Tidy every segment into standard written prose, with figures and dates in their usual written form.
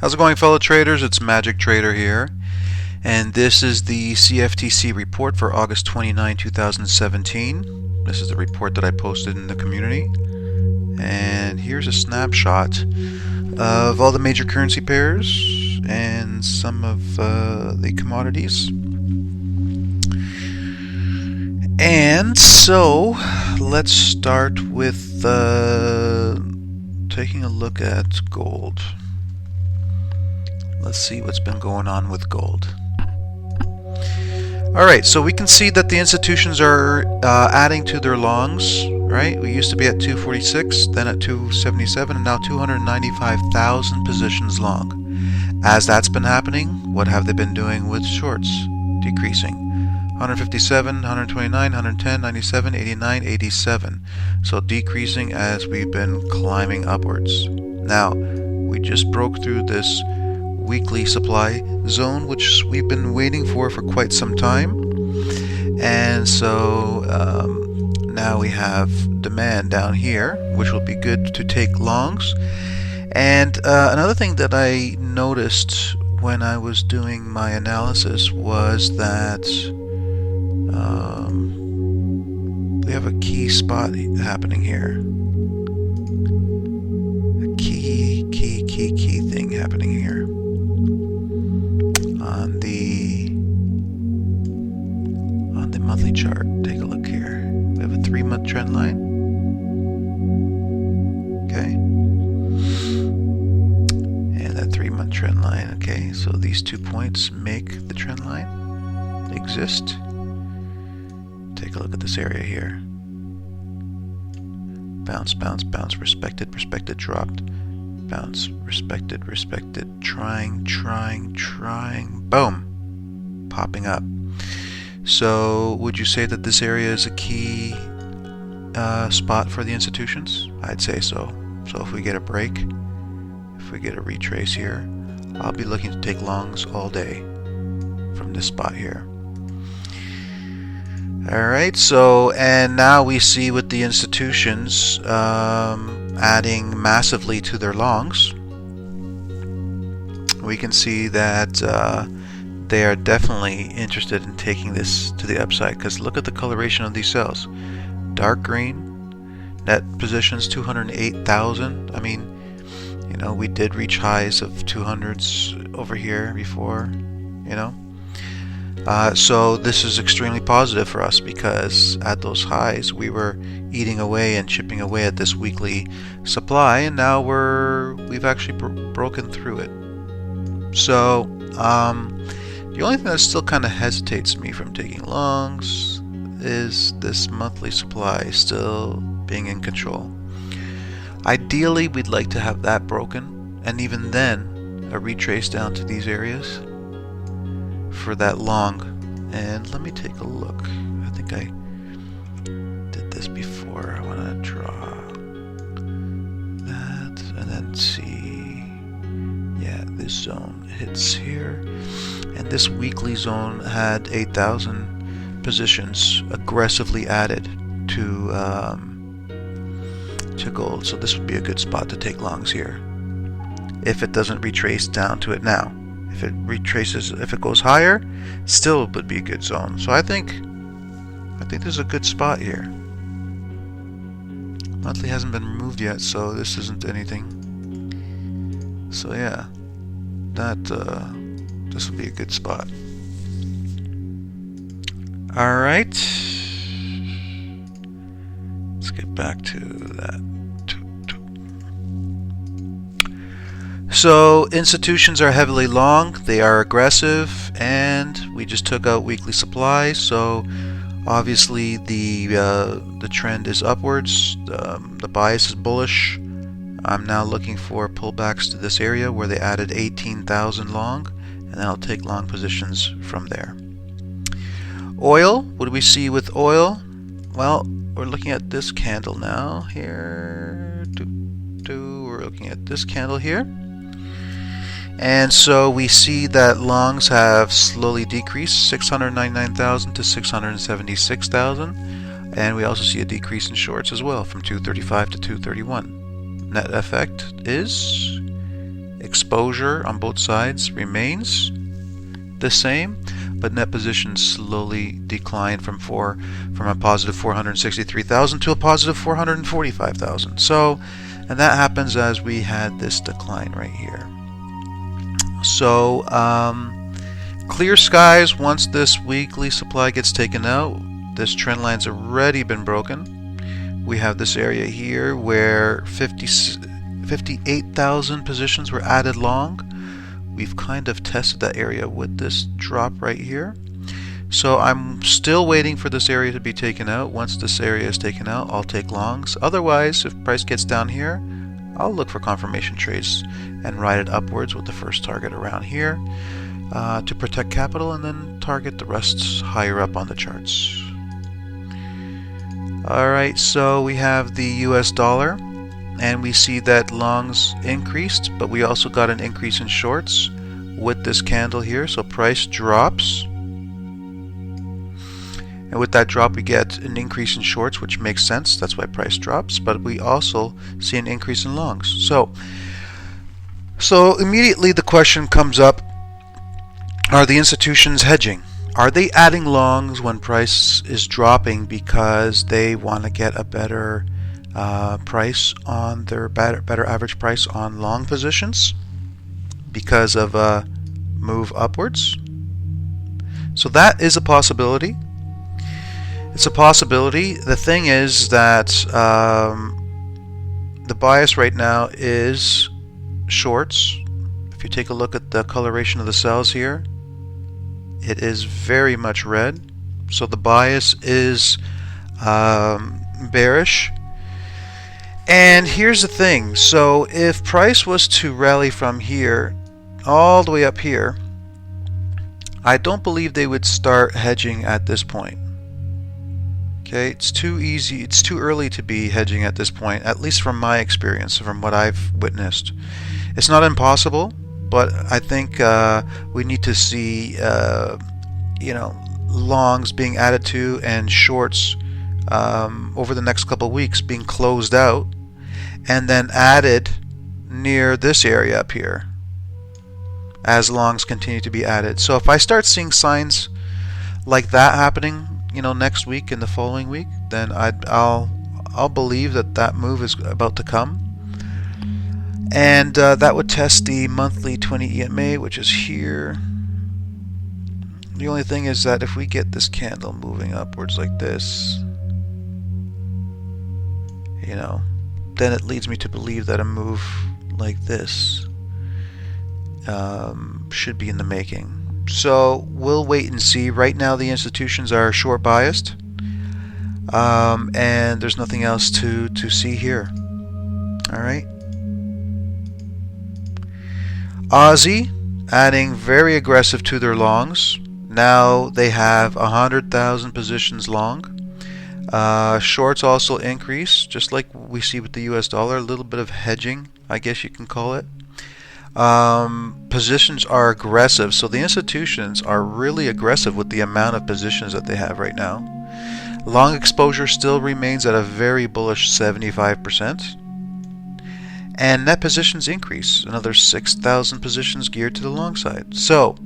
How's it going, fellow traders? It's Magic Trader here, and this is the CFTC report for August 29, 2017. This is the report that I posted in the community, and here's a snapshot of all the major currency pairs and some of the commodities. And so let's start with taking a look at gold. Let's see what's been going on with gold. Alright, so we can see that the institutions are adding to their longs, right? We used to be at 246, then at 277, and now 295,000 positions long. As that's been happening, what have they been doing with shorts? Decreasing. 157, 129, 110, 97, 89, 87. So decreasing as we've been climbing upwards. Now, we just broke through this weekly supply zone, which we've been waiting for quite some time, and so now we have demand down here, which will be good to take longs. And another thing that I noticed when I was doing my analysis was that we have a key spot happening here, a key thing happening here. On the monthly chart, take a look here. We have a 3-month trend line. Okay. And that 3-month trend line, okay, so these 2 points make the trend line exist. Take a look at this area here. Bounce, bounce, bounce, respected, dropped. Bounce, respected, trying, boom, popping up. So would you say that this area is a key spot for the institutions? I'd say so. So if we get a break, if we get a retrace here, I'll be looking to take longs all day from this spot here. Alright, so, and now we see with the institutions adding massively to their longs, we can see that they are definitely interested in taking this to the upside, because look at the coloration of these cells. Dark green, net positions 208,000. I mean, you know, we did reach highs of 200s over here before, you know. So this is extremely positive for us, because at those highs we were eating away and chipping away at this weekly supply, and now we've actually broken through it. So the only thing that still kind of hesitates me from taking longs is this monthly supply still being in control. Ideally, we'd like to have that broken, and even then a retrace down to these areas for that long. And let me take a look. I think I did this before. I want to draw that and then see. Yeah, this zone hits here, and this weekly zone had 8,000 positions aggressively added to gold. So this would be a good spot to take longs here if it doesn't retrace down to it now. If it retraces, if it goes higher, still would be a good zone. So I think there's a good spot here. Monthly hasn't been removed yet, so this isn't anything. So yeah, that this will be a good spot. All right, let's get back to that. So institutions are heavily long, they are aggressive, and we just took out weekly supply, so obviously the trend is upwards. The bias is bullish. I'm now looking for pullbacks to this area where they added 18,000 long, and then I'll take long positions from there. Oil, what do we see with oil? Well, we're looking at this candle now here. We're looking at this candle here. And so we see that longs have slowly decreased, 699,000 to 676,000, and we also see a decrease in shorts as well, from 235 to 231. Net effect is exposure on both sides remains the same, but net positions slowly decline from a positive 463,000 to a positive 445,000. So, and that happens as we had this decline right here. So, clear skies once this weekly supply gets taken out. This trend line's already been broken. We have this area here where 58,000 positions were added long. We've kind of tested that area with this drop right here. So I'm still waiting for this area to be taken out. Once this area is taken out, I'll take longs. Otherwise, if price gets down here, I'll look for confirmation trades and ride it upwards with the first target around here to protect capital, and then target the rest higher up on the charts. Alright, so we have the US dollar, and we see that longs increased, but we also got an increase in shorts with this candle here. So price drops, and with that drop we get an increase in shorts, which makes sense. That's why price drops. But we also see an increase in longs. So immediately the question comes up, are the institutions hedging? Are they adding longs when price is dropping because they want to get a better price on their better average price on long positions because of a move upwards? So that is a possibility. It's a possibility. The thing is that the bias right now is shorts. If you take a look at the coloration of the cells here, it is very much red. So the bias is bearish. And here's the thing. So if price was to rally from here all the way up here, I don't believe they would start hedging at this point. Okay, it's too easy, it's too early to be hedging at this point, at least from my experience, from what I've witnessed. It's not impossible, but I think we need to see longs being added to and shorts over the next couple of weeks being closed out and then added near this area up here as longs continue to be added. So if I start seeing signs like that happening, next week and the following week, then I'll believe that move is about to come. And that would test the monthly 20 EMA, which is here. The only thing is that if we get this candle moving upwards like this, then it leads me to believe that a move like this should be in the making. So we'll wait and see. Right now the institutions are short biased, and there's nothing else to see here. Alright. Aussie adding very aggressive to their longs. Now they have 100,000 positions long. Shorts also increase, just like we see with the US dollar. A little bit of hedging, I guess you can call it. Positions are aggressive, so the institutions are really aggressive with the amount of positions that they have right now. Long exposure still remains at a very bullish 75%. And net positions increase, another 6,000 positions geared to the long side. So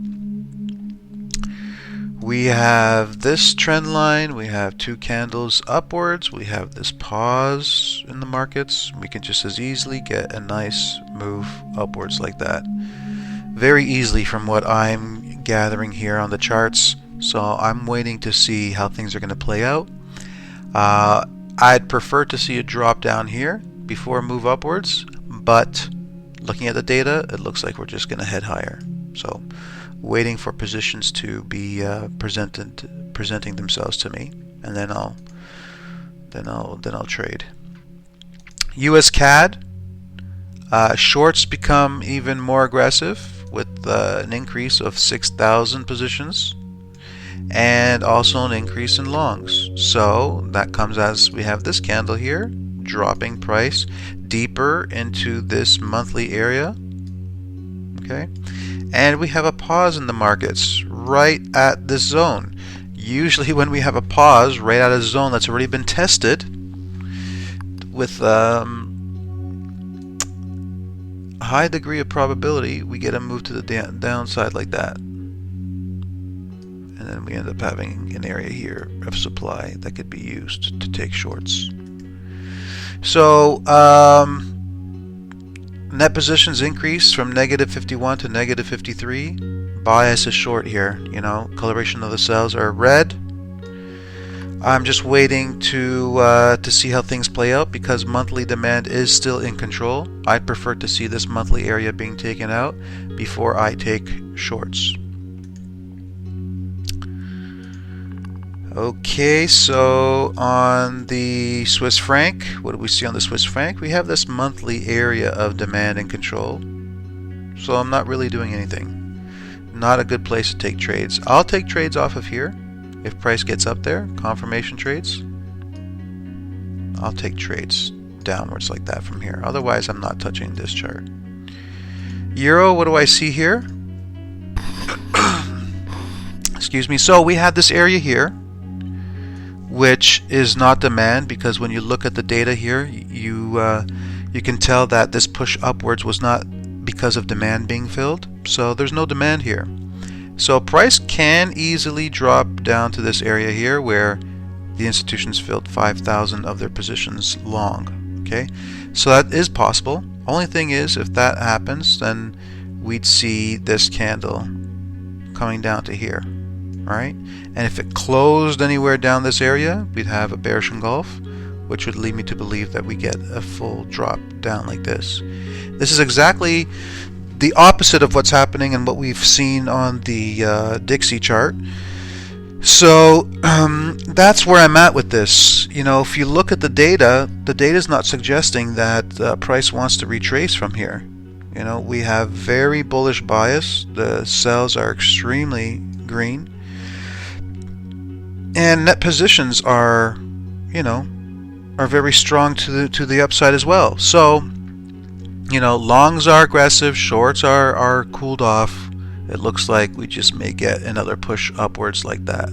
we have this trend line, we have two candles upwards, we have this pause in the markets. We can just as easily get a nice move upwards like that. Very easily from what I'm gathering here on the charts. So I'm waiting to see how things are going to play out. I'd prefer to see a drop down here before a move upwards, but looking at the data, it looks like we're just going to head higher. So waiting for positions to be presenting themselves to me, and then I'll trade. US CAD shorts become even more aggressive with an increase of 6,000 positions and also an increase in longs. So that comes as we have this candle here dropping price deeper into this monthly area. Okay, and we have a pause in the markets right at this zone. Usually when we have a pause right at a zone that's already been tested with 100,000 high degree of probability we get a move to the downside like that. And then we end up having an area here of supply that could be used to take shorts. So net positions increase from -51 to -53. Bias is short here. You know, coloration of the cells are red. I'm just waiting to see how things play out because monthly demand is still in control. I'd prefer to see this monthly area being taken out before I take shorts. Okay, so on the Swiss franc, what do we see on the Swiss franc? We have this monthly area of demand and control. So I'm not really doing anything. Not a good place to take trades. I'll take trades off of here. If price gets up there, confirmation trades, I'll take trades downwards like that from here. Otherwise, I'm not touching this chart. Euro, what do I see here? Excuse me. So we had this area here, which is not demand, because when you look at the data here, you can tell that this push upwards was not because of demand being filled. So there's no demand here. So price can easily drop down to this area here where the institutions filled 5,000 of their positions long. Okay, so that is possible. Only thing is, if that happens, then we'd see this candle coming down to here. Alright, and if it closed anywhere down this area, we'd have a bearish engulf, which would lead me to believe that we get a full drop down like this. This is exactly the opposite of what's happening and what we've seen on the DXY chart. So that's where I'm at with this. You know, if you look at the data is not suggesting that price wants to retrace from here. You know, we have very bullish bias. The cells are extremely green. And net positions are, you know, are very strong to the upside as well. So, you know, longs are aggressive, shorts are cooled off. It looks like we just may get another push upwards like that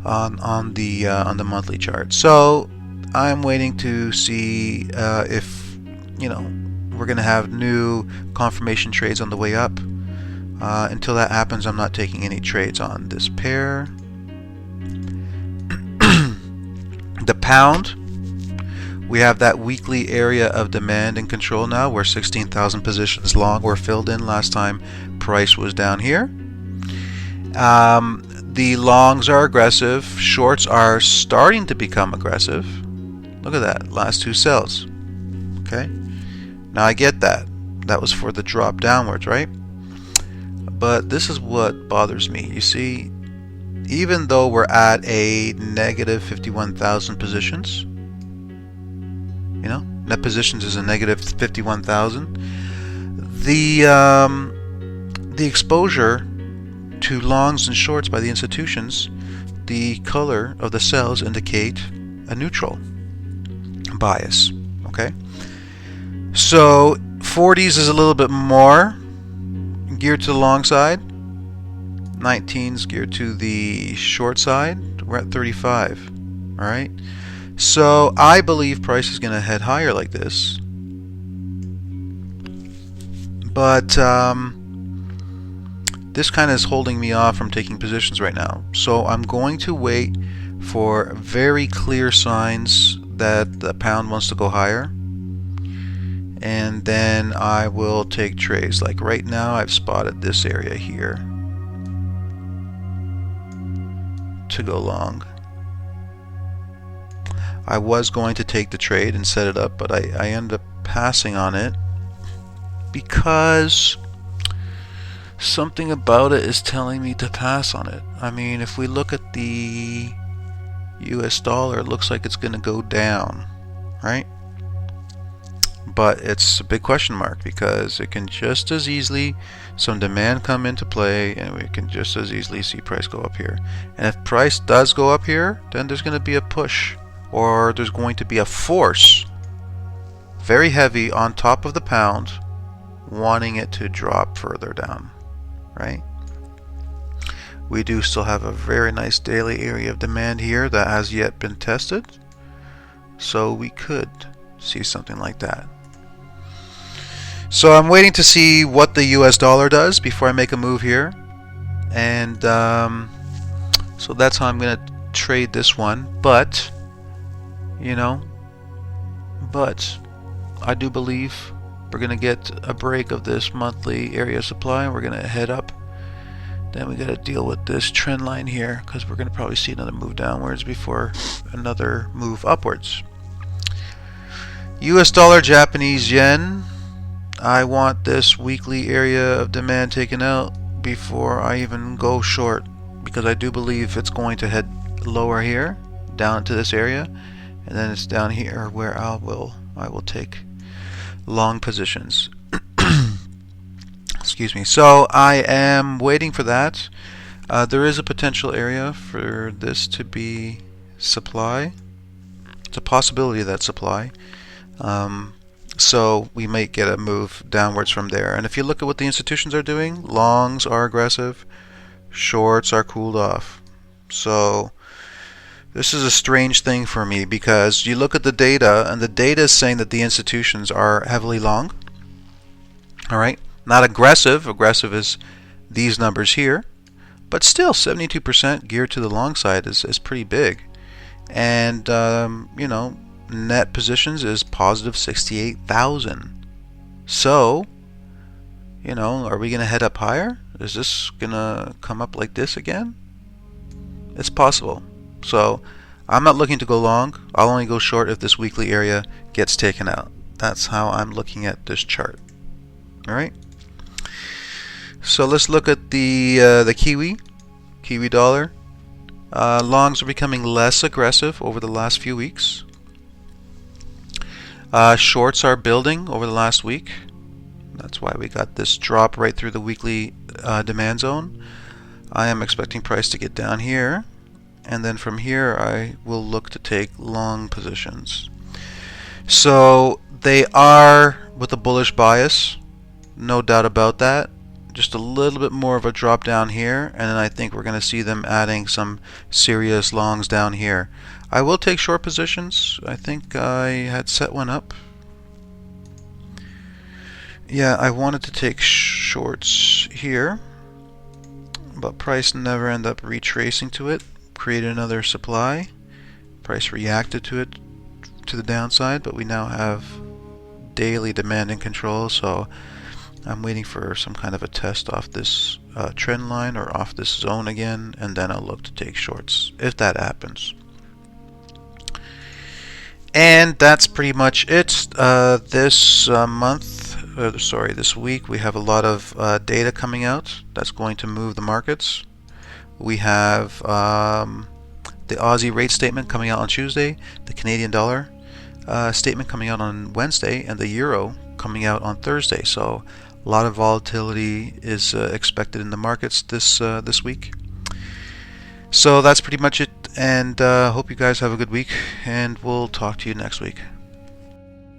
on the monthly chart. So I'm waiting to see if, you know, we're going to have new confirmation trades on the way up. Until that happens, I'm not taking any trades on this pair. The pound, we have that weekly area of demand and control now where 16,000 positions long were filled in last time price was down here. The longs are aggressive, shorts are starting to become aggressive. Look at that, last two cells. Okay, now I get that. That was for the drop downwards, right? But this is what bothers me. You see, even though we're at a negative 51,000 positions, you know, net positions is a negative 51,000. The exposure to longs and shorts by the institutions, the color of the cells indicate a neutral bias. Okay, so 40s is a little bit more geared to the long side. 19's geared to the short side. We're at 35. All right. So I believe price is going to head higher like this. But this kind of is holding me off from taking positions right now. So I'm going to wait for very clear signs that the pound wants to go higher. And then I will take trades. Like right now I've spotted this area here to go long. I was going to take the trade and set it up, but I ended up passing on it because something about it is telling me to pass on it. I mean, if we look at the US dollar, it looks like it's going to go down, right? But it's a big question mark because it can just as easily some demand come into play and we can just as easily see price go up here. And if price does go up here, then there's going to be a push, or there's going to be a force very heavy on top of the pound wanting it to drop further down, right? We do still have a very nice daily area of demand here that has yet been tested, so we could see something like that. So I'm waiting to see what the US dollar does before I make a move here. And so that's how I'm going to trade this one. But, you know, but I do believe we're going to get a break of this monthly area supply and we're going to head up. Then we got to deal with this trend line here because we're going to probably see another move downwards before another move upwards. US dollar, Japanese yen. I want this weekly area of demand taken out before I even go short, because I do believe it's going to head lower here down to this area, and then it's down here where I will take long positions. Excuse me. So I am waiting for that. There is a potential area for this to be supply. It's a possibility of that supply. So we might get a move downwards from there. And if you look at what the institutions are doing, longs are aggressive, shorts are cooled off. So this is a strange thing for me, because you look at the data, and the data is saying that the institutions are heavily long. All right, not aggressive. Aggressive is these numbers here, but still 72% geared to the long side is pretty big. And you know, net positions is positive 68,000. So, you know, are we going to head up higher? Is this going to come up like this again? It's possible. So I'm not looking to go long. I'll only go short if this weekly area gets taken out. That's how I'm looking at this chart. All right. So let's look at the Kiwi dollar. Longs are becoming less aggressive over the last few weeks. Shorts are building over the last week. That's why we got this drop right through the weekly demand zone. I am expecting price to get down here, and then from here I will look to take long positions. So they are with a bullish bias, no doubt about that. Just a little bit more of a drop down here, and then I think we're going to see them adding some serious longs down here. I will take short positions. I think I had set one up. Yeah, I wanted to take shorts here, but price never ended up retracing to it, created another supply. Price reacted to it to the downside, but we now have daily demand and control, so I'm waiting for some kind of a test off this trend line or off this zone again, and then I'll look to take shorts if that happens. And that's pretty much it. This this week we have a lot of data coming out that's going to move the markets. We have the Aussie rate statement coming out on Tuesday, the Canadian dollar statement coming out on Wednesday, and the euro coming out on Thursday. So a lot of volatility is expected in the markets this week. So that's pretty much it, and hope you guys have a good week, and we'll talk to you next week.